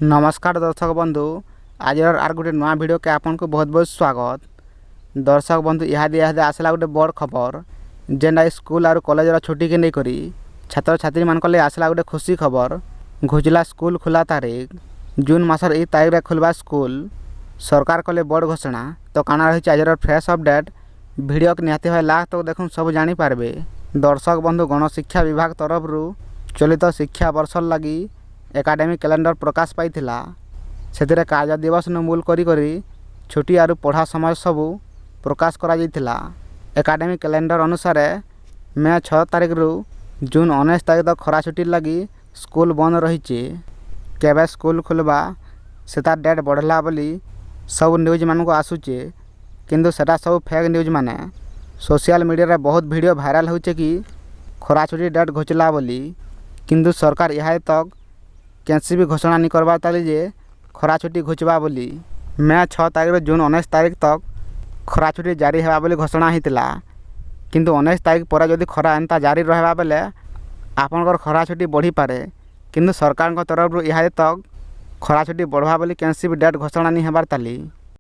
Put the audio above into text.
नमस्कार दर्शक बंधु आज आर गोटे नुआ वीडियो के आपन को बहुत बहुत स्वागत। दर्शक बंधु इहादे आसला गोटे बड़ खबर जेनटा स्कूल और कॉलेज छुट्टी के नहीं करी छात्र छात्री मान आसला गोटे खुशी खबर। घुचला स्कूल खुला तारीख जून मासर 1 तारीख रे खुलवा स्कूल। सरकार कले बड़ घोषणा तो काना रही आज फ्रेश अपडेट वीडियो के निहाती भाई लास्ट तक देखुन सब जानी पारबे। दर्शक बंधु गणशिक्षा विभाग तरफ चलित शिक्षा वर्ष लगी एकाडेमिक कैलेंडर प्रकाश पाइथिला। सेतिरे कार्य दिवस मूल करी छुट्टी और पढ़ा समय सबू प्रकाश करा जाइथिला। एकाडेमिक कैलेंडर अनुसार मे 6 तारीख रु जून 19 तारीख तक खरा छुट्टी लगी स्कूल बंद रही। केबे स्कूल खुलवा सेता डेट बढ़ला बोली सब न्यूज मान को आसुचे किंतु सेटा सब फेक न्यूज माने। सोशल मीडिया रे बहुत वीडियो वायरल होचे कि खरा छुट्टी डेट घोचला बोली किंतु सरकार यहाँ तक कैंसी भी घोषणा नहीं करवा ताली जे खरा छुट्टी घुचवा बोली। मे 6 तारीख जून 19 तारीख तक खरा छुट्टी जारी हेबा बोली घोषणा होता किंतु 19 तारीख पर जदि खरा एंता जारी रहबा बेले आपनकर खरा छुट्टी बढ़ी पारे किंतु सरकार तरफ यहाँ तक खरा छुट्टी बढ़वा बोली कैंसी भी डेट घोषणा नहीं हेबार ताली।